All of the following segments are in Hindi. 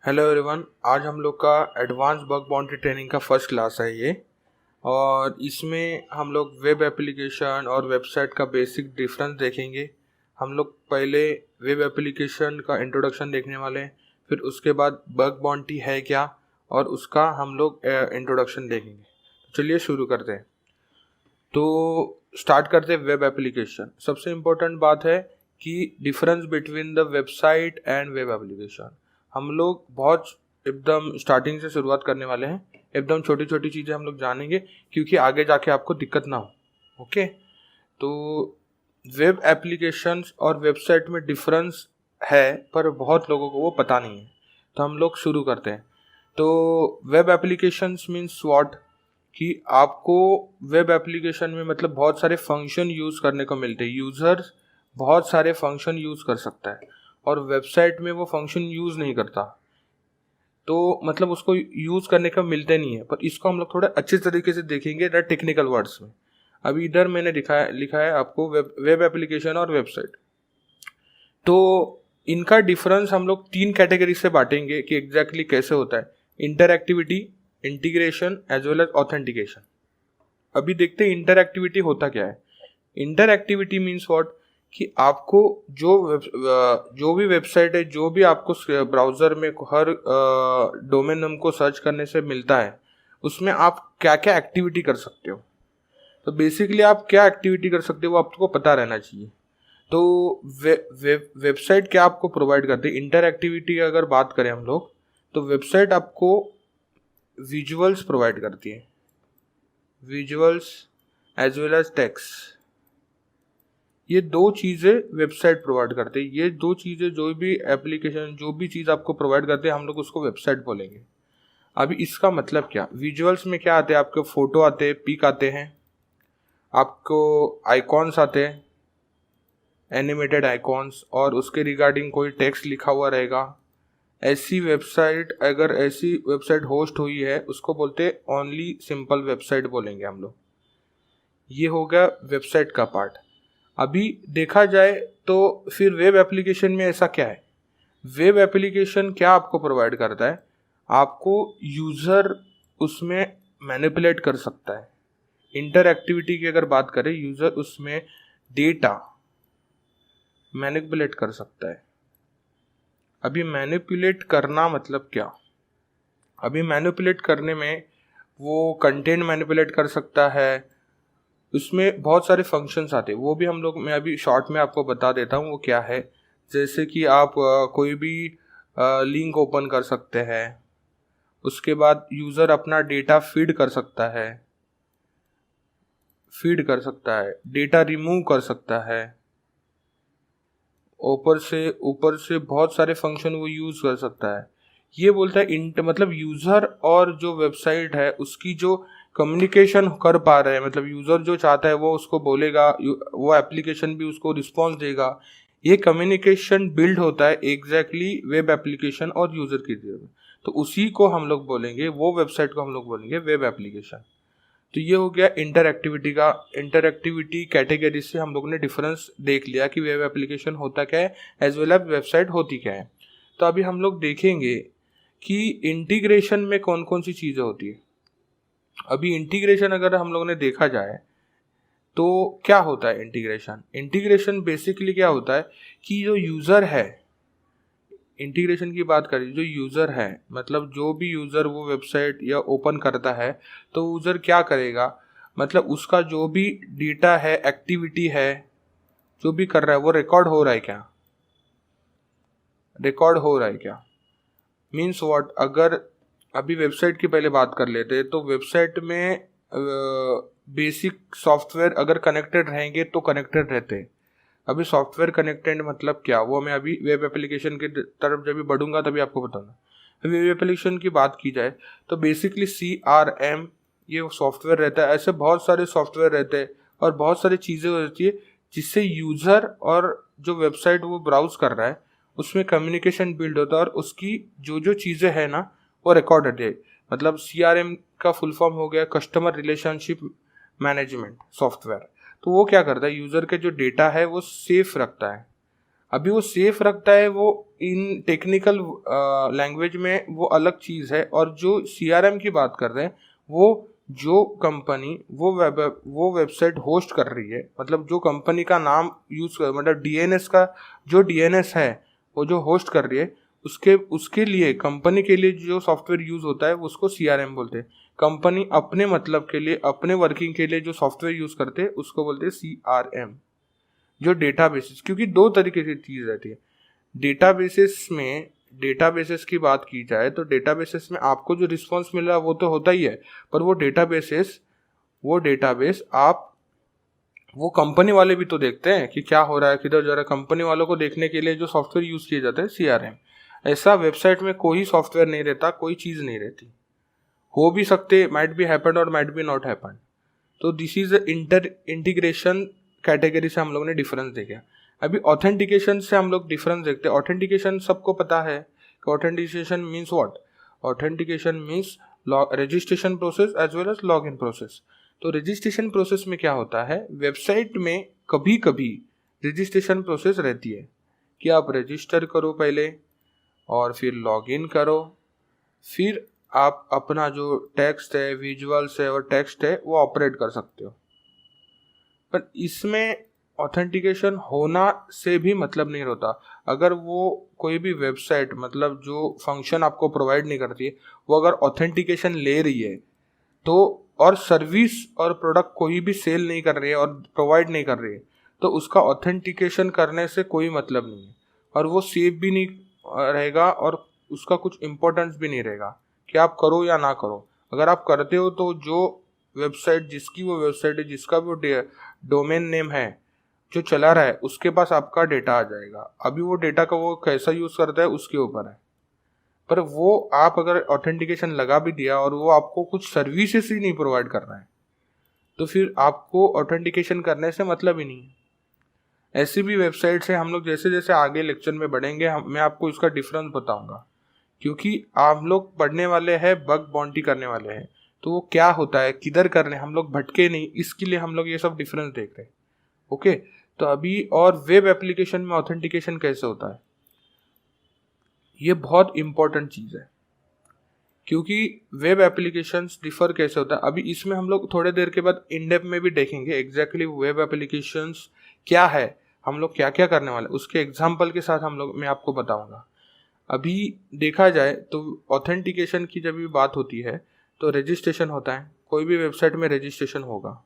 Hello everyone. आज हम लोग का एडवांस बग बाउंड्री ट्रेनिंग का फर्स्ट क्लास है ये। और इसमें हम लोग वेब एप्लीकेशन और वेबसाइट का बेसिक डिफरेंस देखेंगे। हम लोग पहले वेब एप्लीकेशन का इंट्रोडक्शन देखने वाले हैं, फिर उसके बाद बग बाउंड्री है क्या और उसका हम लोग इंट्रोडक्शन देखेंगे। तो चलिए शुरू करते हैं। तो स्टार्ट करते हैं वेब एप्लीकेशन। सबसे इम्पोर्टेंट बात है कि difference between the website and web application. हम लोग बहुत एकदम स्टार्टिंग से शुरुआत करने वाले हैं, एकदम छोटी छोटी चीज़ें हम लोग जानेंगे क्योंकि आगे जाके आपको दिक्कत ना हो। ओके, तो वेब एप्लीकेशंस और वेबसाइट में डिफरेंस है पर बहुत लोगों को वो पता नहीं है। तो हम लोग शुरू करते हैं। तो वेब एप्लीकेशंस मीन्स व्हाट, कि आपको वेब एप्लीकेशन में मतलब बहुत सारे फंक्शन यूज़ करने को मिलते हैं। यूज़र बहुत सारे फंक्शन यूज़ कर सकता है और वेबसाइट में वो फंक्शन यूज़ नहीं करता, तो मतलब उसको यूज़ करने का मिलते नहीं है। पर इसको हम लोग थोड़ा अच्छे तरीके से देखेंगे द टेक्निकल वर्ड्स में। अभी इधर मैंने लिखा है आपको वेब एप्लीकेशन और वेबसाइट। तो इनका डिफरेंस हम लोग तीन कैटेगरी से बांटेंगे कि एग्जैक्टली कैसे होता है। Interactivity, integration as well as authentication. अभी देखते हैं इंटरएक्टिविटी होता क्या है। इंटरएक्टिविटी मीन्स व्हाट, कि आपको जो भी वेबसाइट है, जो भी आपको ब्राउज़र में हर डोमेन नेम को सर्च करने से मिलता है, उसमें आप क्या क्या एक्टिविटी कर सकते हो। तो बेसिकली आप क्या एक्टिविटी कर सकते हो वो आपको पता रहना चाहिए। तो वेबसाइट क्या आपको प्रोवाइड करती है। इंटरएक्टिविटी अगर बात करें हम लोग, तो वेबसाइट आपको विजुअल्स प्रोवाइड करती है, visuals as well as text. ये दो चीज़ें वेबसाइट प्रोवाइड करते हैं। ये दो चीज़ें जो भी एप्लीकेशन, जो भी चीज़ आपको प्रोवाइड करते हैं, हम लोग उसको वेबसाइट बोलेंगे। अभी इसका मतलब क्या, विजुअल्स में क्या आते हैं, आपके फ़ोटो आते हैं, पिक आते हैं, आपको आइकॉन्स आते हैं, एनिमेटेड आइकॉन्स, और उसके रिगार्डिंग कोई टेक्स्ट लिखा हुआ रहेगा। ऐसी वेबसाइट, अगर ऐसी वेबसाइट होस्ट हुई है, उसको बोलते हैं ओनली सिंपल वेबसाइट बोलेंगे हम लोग। ये हो गया वेबसाइट का पार्ट। अभी देखा जाए तो फिर वेब एप्लीकेशन में ऐसा क्या है। वेब एप्लीकेशन क्या आपको प्रोवाइड करता है, आपको यूज़र उसमें मैनिपुलेट कर सकता है। इंटरएक्टिविटी की अगर बात करें, यूज़र उसमें डेटा मैनिपुलेट कर सकता है। अभी मैनिपुलेट करना मतलब क्या, अभी मैनिपुलेट करने में वो कंटेंट मैनिपुलेट कर सकता है। उसमें बहुत सारे फंक्शंस आते हैं, वो भी हम लोग, मैं अभी शॉर्ट में आपको बता देता हूँ वो क्या है। जैसे कि आप कोई भी लिंक ओपन कर सकते हैं, उसके बाद यूज़र अपना डेटा फीड कर सकता है, डेटा रिमूव कर सकता है। ऊपर से बहुत सारे फंक्शन वो यूज़ कर सकता है। ये बोलता है इंट मतलब यूज़र और जो वेबसाइट है उसकी जो कम्युनिकेशन कर पा रहे हैं, मतलब यूज़र जो चाहता है वो उसको बोलेगा, वो एप्लीकेशन भी उसको रिस्पॉन्स देगा। ये कम्युनिकेशन बिल्ड होता है एग्जैक्टली वेब एप्लीकेशन और यूज़र की जगह। तो उसी को हम लोग बोलेंगे, वो वेबसाइट को हम लोग बोलेंगे वेब एप्लीकेशन। तो ये हो गया इंटरएक्टिविटी का। इंटरएक्टिविटी कैटेगरी से हम लोगों ने डिफरेंस देख लिया कि वेब एप्लीकेशन होता क्या है, एज वेल एज वेबसाइट होती क्या है। तो अभी हम लोग देखेंगे कि इंटीग्रेशन में कौन कौन सी चीज़ें होती है। अभी इंटीग्रेशन अगर हम लोगों ने देखा जाए तो क्या होता है इंटीग्रेशन। इंटीग्रेशन बेसिकली क्या होता है कि जो यूज़र है, इंटीग्रेशन की बात करें, जो यूज़र है मतलब जो भी यूज़र वो वेबसाइट या ओपन करता है, तो यूज़र क्या करेगा, मतलब उसका जो भी डेटा है, एक्टिविटी है, जो भी कर रहा है वो रिकॉर्ड हो रहा है क्या, रिकॉर्ड हो रहा है क्या। मीन्स व्हाट, अगर अभी वेबसाइट की पहले बात कर लेते हैं, तो वेबसाइट में बेसिक सॉफ्टवेयर अगर कनेक्टेड रहेंगे तो कनेक्टेड रहते हैं। अभी सॉफ्टवेयर कनेक्टेड मतलब क्या, वो मैं अभी वेब एप्लीकेशन की तरफ जब भी बढ़ूंगा तभी आपको बताऊंगा। अभी वेब एप्लीकेशन की बात की जाए तो बेसिकली CRM ये सॉफ्टवेयर रहता है। ऐसे बहुत सारे सॉफ्टवेयर रहते हैं और बहुत सारी चीज़ें होती है जिससे यूज़र और जो वेबसाइट वो ब्राउज कर रहा है उसमें कम्युनिकेशन बिल्ड होता है और उसकी जो जो चीज़ें हैं ना वो रिकॉर्ड रहती है। मतलब CRM का फुल फॉर्म हो गया कस्टमर रिलेशनशिप मैनेजमेंट सॉफ्टवेयर। तो वो क्या करता है, यूज़र के जो डेटा है वो सेफ रखता है। अभी वो सेफ रखता है, वो इन टेक्निकल लैंग्वेज में वो अलग चीज़ है। और जो CRM की बात कर रहे हैं, वो जो कंपनी वो वेबसाइट होस्ट कर रही है, मतलब जो कंपनी का नाम यूज़ कर, मतलब DNS का जो DNS है वो जो होस्ट कर रही है, उसके उसके लिए, कंपनी के लिए जो सॉफ्टवेयर यूज़ होता है उसको CRM बोलते हैं। कंपनी अपने मतलब के लिए, अपने वर्किंग के लिए जो सॉफ्टवेयर यूज़ करते हैं उसको बोलते हैं CRM। जो डेटाबेसेस, क्योंकि दो तरीके की चीज़ रहती है डेटाबेसेस में। डेटाबेसेस की बात की जाए तो डेटाबेसेस में आपको जो रिस्पॉन्स मिल रहा है वो तो होता ही है, पर वो डेटाबेस आप, वो कंपनी वाले भी तो देखते हैं कि क्या हो रहा है, किधर जा रहा है। कंपनी वालों को देखने के लिए जो सॉफ्टवेयर यूज़ किए जाते हैं CRM। ऐसा वेबसाइट में कोई सॉफ्टवेयर नहीं रहता, कोई चीज़ नहीं रहती। हो भी सकते, माइट बी हैपन और माइट बी नॉट हैपन। तो दिस इज इंटीग्रेशन कैटेगरी से हम लोगों ने डिफरेंस देखा। अभी ऑथेंटिकेशन से हम लोग डिफरेंस देखते हैं। ऑथेंटिकेशन सबको पता है कि authentication means what. Authentication means registration process as well as log in process. तो रजिस्ट्रेशन प्रोसेस में क्या होता है, वेबसाइट में कभी कभी रजिस्ट्रेशन प्रोसेस रहती है कि आप रजिस्टर करो पहले और फिर लॉग इन करो, फिर आप अपना जो टेक्स्ट है, विजुअल्स है और टेक्स्ट है वो ऑपरेट कर सकते हो। पर इसमें ऑथेंटिकेशन होना से भी मतलब नहीं होता। अगर वो कोई भी वेबसाइट, मतलब जो फंक्शन आपको प्रोवाइड नहीं करती है, वो अगर ऑथेंटिकेशन ले रही है तो, और सर्विस और प्रोडक्ट कोई भी सेल नहीं कर रही है और प्रोवाइड नहीं कर रही है, तो उसका ऑथेंटिकेशन करने से कोई मतलब नहीं है। और वो सेफ भी नहीं रहेगा और उसका कुछ इम्पोर्टेंस भी नहीं रहेगा कि आप करो या ना करो। अगर आप करते हो तो जो वेबसाइट, जिसकी वो वेबसाइट है, जिसका वो डोमेन नेम है जो चला रहा है, उसके पास आपका डेटा आ जाएगा। अभी वो डेटा का वो कैसा यूज़ करता है उसके ऊपर है। पर वो आप अगर ऑथेंटिकेशन लगा भी दिया और वो आपको कुछ सर्विसेज ही नहीं प्रोवाइड कर रहा है, तो फिर आपको ऑथेंटिकेशन करने से मतलब ही नहीं है। ऐसी भी वेबसाइट्स है। हम लोग जैसे जैसे आगे लेक्चर में बढ़ेंगे, मैं आपको इसका डिफरेंस बताऊंगा, क्योंकि आप लोग पढ़ने वाले हैं, बग बाउंटी करने वाले हैं। तो वो क्या होता है, किधर करने, हम लोग भटके नहीं, इसके लिए हम लोग ये सब डिफरेंस देख रहे हैं। ओके, तो अभी और वेब एप्लीकेशन में ऑथेंटिकेशन कैसे होता है, ये बहुत इंपॉर्टेंट चीज़ है। क्योंकि वेब एप्लीकेशंस डिफर कैसे होता है, अभी इसमें हम लोग थोड़े देर के बाद इन डेप्थ में भी देखेंगे एग्जैक्टली वेब एप्लीकेशंस क्या है, हम लोग क्या क्या करने वाले, उसके एग्जाम्पल के साथ मैं आपको बताऊंगा। अभी देखा जाए तो ऑथेंटिकेशन की जब भी बात होती है तो रजिस्ट्रेशन होता है। कोई भी वेबसाइट में रजिस्ट्रेशन होगा,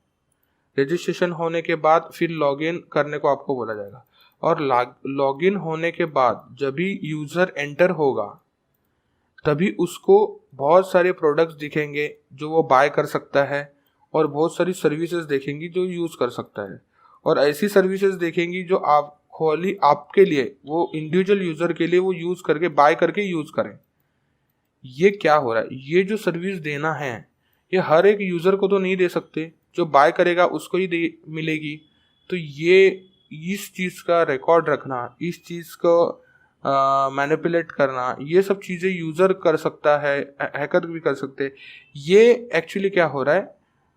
रजिस्ट्रेशन होने के बाद फिर लॉगिन करने को आपको बोला जाएगा। और लॉगिन होने के बाद जब भी यूज़र एंटर होगा, तभी उसको बहुत सारे प्रोडक्ट्स दिखेंगे जो वो बाय कर सकता है, और बहुत सारी सर्विसेज देखेंगी जो यूज़ कर सकता है। और ऐसी सर्विसेज देखेंगी जो आप खाली आपके लिए, वो इंडिविजुअल यूज़र के लिए वो यूज़ करके, बाय करके यूज़ करें। ये क्या हो रहा है, ये जो सर्विस देना है ये हर एक यूज़र को तो नहीं दे सकते, जो बाय करेगा उसको ही दे मिलेगी। तो ये, इस चीज़ का रिकॉर्ड रखना, इस चीज़ को मैनिपुलेट करना, ये सब चीज़ें यूज़र कर सकता है, हैकर भी कर सकते हैं। ये एक्चुअली क्या हो रहा है,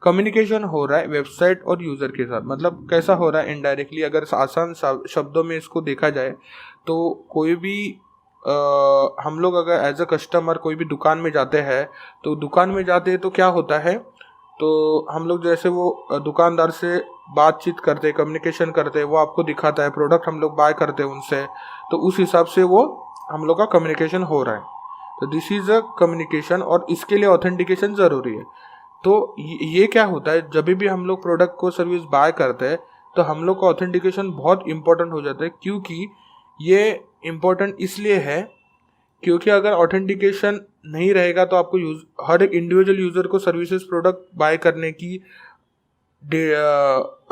कम्युनिकेशन हो रहा है वेबसाइट और यूज़र के साथ। मतलब कैसा हो रहा है, इनडायरेक्टली अगर आसान शब्दों में इसको देखा जाए तो कोई भी हम लोग अगर एज अ कस्टमर कोई भी दुकान में जाते हैं, तो दुकान में जाते हैं तो क्या होता है, तो हम लोग जैसे वो दुकानदार से बातचीत करते, कम्युनिकेशन करते, वो आपको दिखाता है प्रोडक्ट, हम लोग बाय करते हैं उनसे, तो उस हिसाब से वो हम लोग का कम्युनिकेशन हो रहा है। तो दिस इज़ अ कम्युनिकेशन, और इसके लिए ऑथेंटिकेशन ज़रूरी है। तो ये क्या होता है, जब भी हम लोग प्रोडक्ट को सर्विस बाय करते हैं तो हम लोग का ऑथेंटिकेशन बहुत इंपॉर्टेंट हो जाता है। क्योंकि ये इम्पोर्टेंट इसलिए है क्योंकि अगर ऑथेंटिकेशन नहीं रहेगा तो आपको हर एक इंडिविजुअल यूज़र को सर्विसेज प्रोडक्ट बाय करने की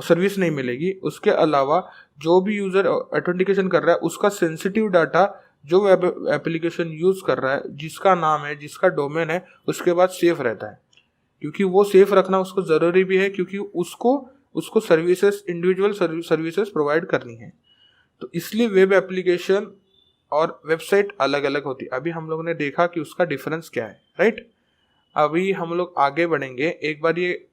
सर्विस नहीं मिलेगी। उसके अलावा जो भी यूज़र ऑथेंटिकेशन कर रहा है उसका सेंसिटिव डाटा जो वेब एप्लीकेशन यूज़ कर रहा है, जिसका नाम है, जिसका डोमेन है, उसके बाद सेफ रहता है। क्योंकि वो सेफ रखना उसको ज़रूरी भी है, क्योंकि उसको सर्विसेज, इंडिविजुअल सर्विसेज प्रोवाइड करनी है। तो इसलिए वेब एप्लीकेशन और वेबसाइट अलग अलग होती है। अभी हम लोगों ने देखा कि उसका डिफरेंस क्या है, राइट। अभी हम लोग आगे बढ़ेंगे एक बार, ये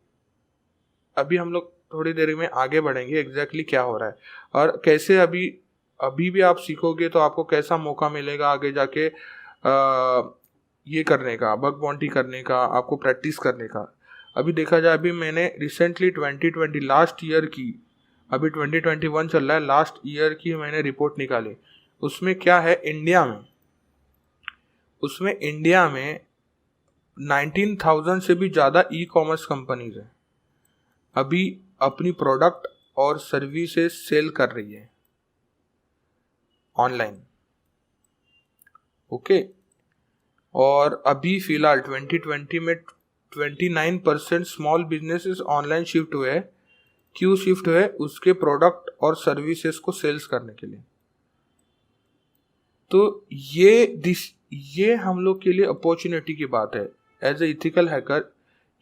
अभी हम लोग थोड़ी देर में आगे बढ़ेंगे एग्जैक्टली क्या हो रहा है और कैसे अभी अभी भी आप सीखोगे तो आपको कैसा मौका मिलेगा आगे जाके ये करने का, बग बाउंटी करने का, आपको प्रैक्टिस करने का। अभी देखा जाए, अभी मैंने रिसेंटली 2020 लास्ट ईयर की, अभी 2021 चल रहा है, लास्ट ईयर की मैंने रिपोर्ट निकाली। उसमें क्या है, इंडिया में 19,000 से भी ज़्यादा ई कॉमर्स कंपनीज हैं अभी अपनी प्रोडक्ट और सर्विसेज सेल कर रही है ऑनलाइन। ओके, और अभी फिलहाल 2020 में 29% स्मॉल बिजनेसेस ऑनलाइन शिफ्ट हुए हैं। क्यों शिफ्ट हुए? उसके प्रोडक्ट और सर्विसेज को सेल्स करने के लिए। तो ये हम लोग के लिए अपॉर्चुनिटी की बात है। एज ए इथिकल हैकर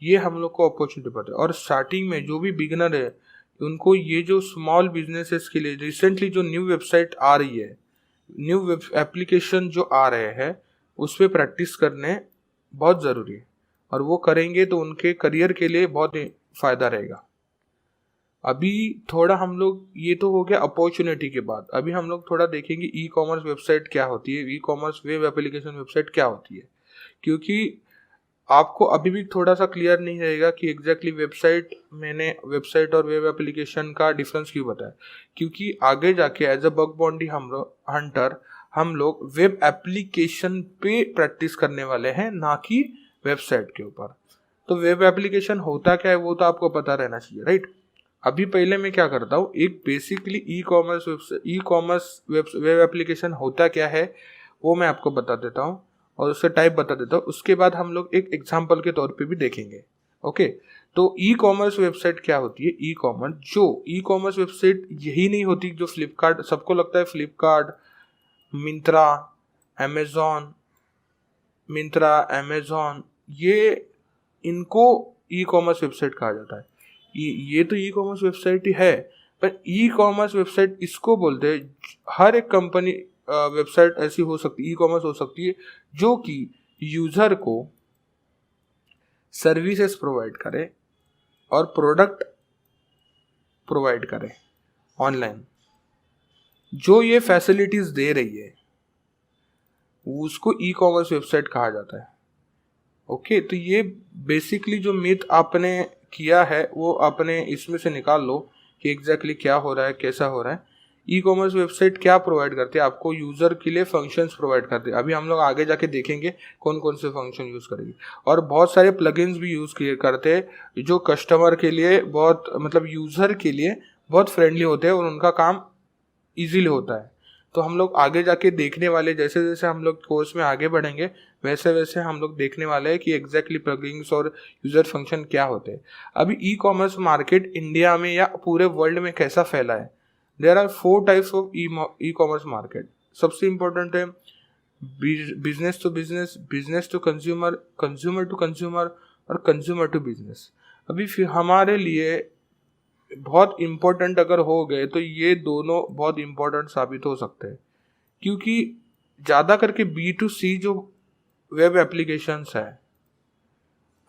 ये हम लोग को अपॉर्चुनिटी बात है। और स्टार्टिंग में जो भी बिगनर है उनको ये जो स्मॉल बिजनेसेस के लिए रिसेंटली जो न्यू वेबसाइट आ रही है, न्यू वेब एप्लीकेशन जो आ रहे हैं, उस पर प्रैक्टिस करने बहुत ज़रूरी है। और वो करेंगे तो उनके करियर के लिए बहुत फ़ायदा रहेगा। अभी थोड़ा हम लोग, ये तो हो गया अपॉर्चुनिटी के बाद, अभी हम लोग थोड़ा देखेंगे ई कॉमर्स वेबसाइट क्या होती है, e commerce web application website क्या होती है। क्योंकि आपको अभी भी थोड़ा सा क्लियर नहीं रहेगा कि एग्जैक्टली वेबसाइट और वेब एप्लीकेशन का डिफरेंस क्यों बताया। क्योंकि आगे जाके एज अ बग बाउंटी हम लोग वेब एप्लीकेशन पे प्रैक्टिस करने वाले हैं, ना कि वेबसाइट के ऊपर। तो वेब एप्लीकेशन होता क्या है वो तो आपको पता रहना चाहिए, राइट। अभी पहले मैं क्या करता हूँ, एक basically e commerce web application होता क्या है वो मैं आपको बता देता हूँ और उससे टाइप बता देता हूँ। उसके बाद हम लोग एक एग्जांपल के तौर पे भी देखेंगे। ओके, तो ई कॉमर्स वेबसाइट क्या होती है? ई कॉमर्स वेबसाइट यही नहीं होती जो फ्लिपकार्ट, सबको लगता है फ्लिपकार्ट, मिंत्रा, ये इनको ई कॉमर्स वेबसाइट कहा जाता है। ये तो ई कॉमर्स वेबसाइट ही है, पर ई कॉमर्स वेबसाइट इसको बोलते हैं, हर एक कंपनी वेबसाइट ऐसी हो सकती, ई कॉमर्स हो सकती है जो कि यूजर को सर्विसेज प्रोवाइड करे और प्रोडक्ट प्रोवाइड करे ऑनलाइन। जो ये फैसिलिटीज दे रही है उसको ई कॉमर्स वेबसाइट कहा जाता है। ओके, तो ये बेसिकली जो मिथ आपने किया है वो आपने इसमें से निकाल लो कि एग्जैक्टली क्या हो रहा है, कैसा हो रहा है। ई कॉमर्स वेबसाइट क्या प्रोवाइड करती है? आपको यूज़र के लिए फंक्शंस प्रोवाइड करते हैं। अभी हम लोग आगे जाके देखेंगे कौन कौन से फंक्शन यूज़ करेंगे। और बहुत सारे प्लगइन्स भी यूज़ करते हैं जो कस्टमर के लिए बहुत, मतलब यूज़र के लिए बहुत फ्रेंडली होते हैं और उनका काम ईजीली होता है। तो हम लोग आगे जाके देखने वाले, जैसे जैसे हम लोग कोर्स में आगे बढ़ेंगे वैसे वैसे हम लोग देखने वाले हैं कि एग्जैक्टली प्लगइन्स और यूज़र फंक्शन क्या होते हैं। अभी ई कॉमर्स मार्केट इंडिया में या पूरे वर्ल्ड में कैसा फैला है? There are 4 types of e commerce market. सबसे इम्पोर्टेंट है business to business, business to consumer, consumer to consumer और कंज्यूमर टू बिजनेस। अभी फिर हमारे लिए बहुत इम्पोर्टेंट अगर हो गए तो ये दोनों बहुत इम्पोर्टेंट साबित हो सकते हैं। क्योंकि ज़्यादा करके B2C जो वेब एप्लीकेशंस है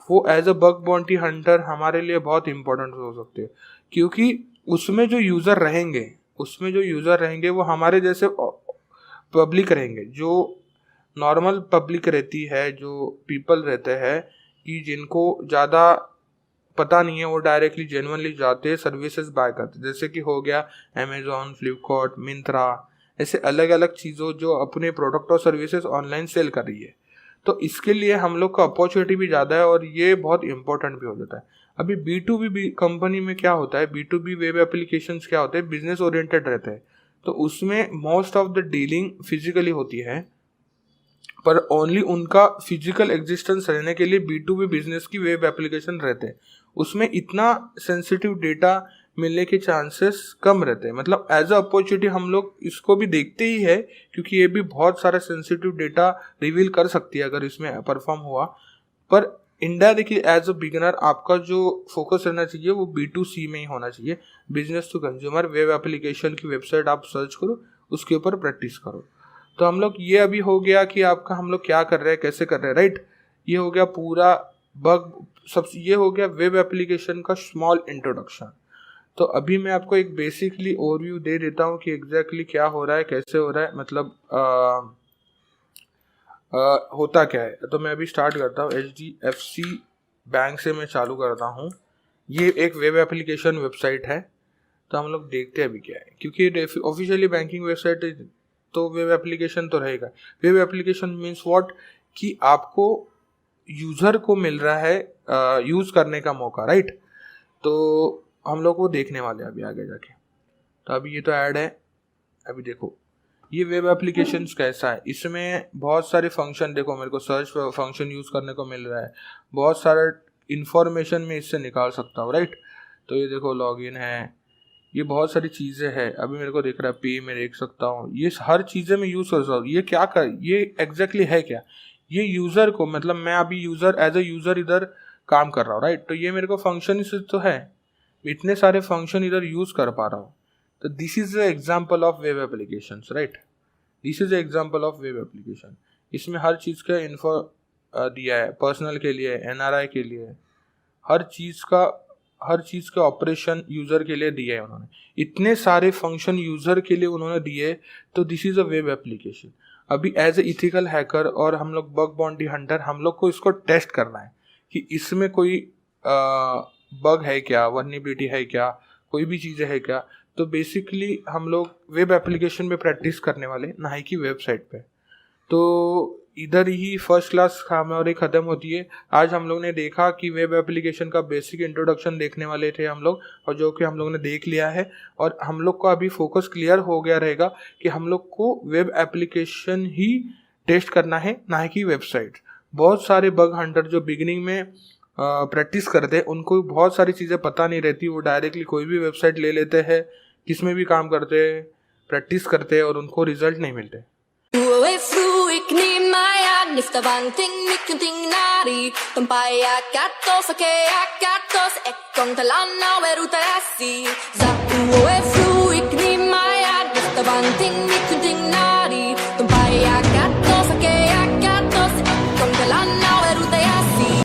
वो as a bug bounty hunter हमारे लिए बहुत इम्पोर्टेंट हो सकते हैं। क्योंकि उसमें जो यूज़र रहेंगे वो हमारे जैसे पब्लिक रहेंगे, जो नॉर्मल पब्लिक रहती है, जो पीपल रहते हैं कि जिनको ज़्यादा पता नहीं है, वो डायरेक्टली जेन्युइनली जाते हैं, सर्विसेज बाय करते, जैसे कि हो गया अमेजोन, फ्लिपकार्ट, मिंत्रा, ऐसे अलग अलग चीज़ों जो अपने प्रोडक्ट और सर्विसेज ऑनलाइन सेल कर रही है। तो इसके लिए हम लोग का अपॉर्चुनिटी भी ज़्यादा है और ये बहुत इंपॉर्टेंट भी हो जाता है। अभी B2B कंपनी में क्या होता है, B2B वेब एप्लीकेशंस क्या होते हैं, बिजनेस ओरिएंटेड रहते हैं। तो उसमें most of the dealing physically होती है, पर ओनली उनका फिजिकल एग्जिस्टेंस रहने के लिए B2B बिजनेस की वेब एप्लीकेशन रहते हैं। उसमें इतना सेंसिटिव डेटा मिलने के चांसेस कम रहते हैं। मतलब एज अ अपॉर्चुनिटी हम लोग इसको भी देखते ही है, क्योंकि ये भी बहुत सारा सेंसिटिव डेटा रिवील कर सकती है अगर इसमें परफॉर्म हुआ। पर इनडायरेक्टली एज अ बिगिनर आपका जो फोकस रहना चाहिए वो B2C में ही होना चाहिए। Business to consumer web application की वेबसाइट आप सर्च करो, उसके ऊपर प्रैक्टिस करो। तो हम लोग ये अभी हो गया कि आपका हम लोग क्या कर रहे हैं, कैसे कर रहे हैं, राइट। ये हो गया पूरा बग, सबसे ये हो गया वेब एप्लीकेशन का स्मॉल इंट्रोडक्शन। तो अभी मैं आपको एक बेसिकली ओवरव्यू दे देता हूँ कि एग्जैक्टली क्या हो रहा है, कैसे हो रहा है, मतलब होता क्या है। तो मैं अभी स्टार्ट करता हूँ। HDFC बैंक से मैं चालू करता हूँ। ये एक वेब एप्लीकेशन वेबसाइट है। तो हम लोग देखते हैं अभी क्या है, क्योंकि ऑफिशियली बैंकिंग वेबसाइट है तो वेब एप्लीकेशन तो रहेगा। वेब एप्लीकेशन मीन्स व्हाट, कि आपको यूज़र को मिल रहा है यूज़ करने का मौका, राइट। तो हम लोग वो देखने वाले हैं अभी आगे जाके। तो अभी ये तो ऐड है। अभी देखो ये वेब एप्लीकेशन कैसा है। इसमें बहुत सारे फंक्शन, देखो मेरे को सर्च फंक्शन यूज़ करने को मिल रहा है, बहुत सारा इंफॉर्मेशन मैं इससे निकाल सकता हूँ, राइट। तो ये देखो लॉगिन है, ये बहुत सारी चीज़ें हैं। अभी मेरे को देख रहा है पे में देख सकता हूँ, ये हर चीज़ें मैं यूज़ कर सकता हूँ। ये क्या कर, ये एग्जैक्टली है क्या, ये यूज़र को, मतलब मैं अभी यूज़र एज अ यूज़र इधर काम कर रहा हूँ, राइट। तो ये मेरे को फंक्शन से तो है, इतने सारे फंक्शन इधर यूज़ कर पा रहा हूँ। तो this is the example of web application, right. This is the example of web application. इसमें हर चीज़ का इन्फो दिया है, पर्सनल के लिए, NRI के लिए, हर चीज़ का ऑपरेशन यूज़र के लिए दिया है उन्होंने। इतने सारे फंक्शन यूज़र के लिए उन्होंने दिए। तो this is a web application. अभी एज ए इथिकल हैकर और हम लोग बग बाउंटी हंटर, हम लोग को इसको टेस्ट करना है कि इसमें कोई बग है क्या, वर्नेबिलिटी है क्या, कोई भी चीज़ें है क्या। तो बेसिकली हम लोग वेब एप्लीकेशन में प्रैक्टिस करने वाले, ना ही कि वेबसाइट पे। तो इधर ही फर्स्ट क्लास हमारी ख़त्म होती है। आज हम लोग ने देखा कि वेब एप्लीकेशन का बेसिक इंट्रोडक्शन देखने वाले थे हम लोग, और जो कि हम लोग ने देख लिया है। और हम लोग का अभी फोकस क्लियर हो गया रहेगा कि हम लोग को वेब एप्लीकेशन ही टेस्ट करना है, ना कि वेबसाइट। बहुत सारे बग हंटर जो बिगिनिंग में प्रैक्टिस करते हैं, उनको बहुत सारी चीज़ें पता नहीं रहती, वो डायरेक्टली कोई भी वेबसाइट ले लेते हैं, किसमें भी काम करते हैं, प्रैक्टिस करते हैं और उनको रिजल्ट नहीं मिलते। Nifta banting mikunting nari Tumpaya katos ake akatos Ekong talana weruta asi Za uwe flu ikni maya Nifta banting mikunting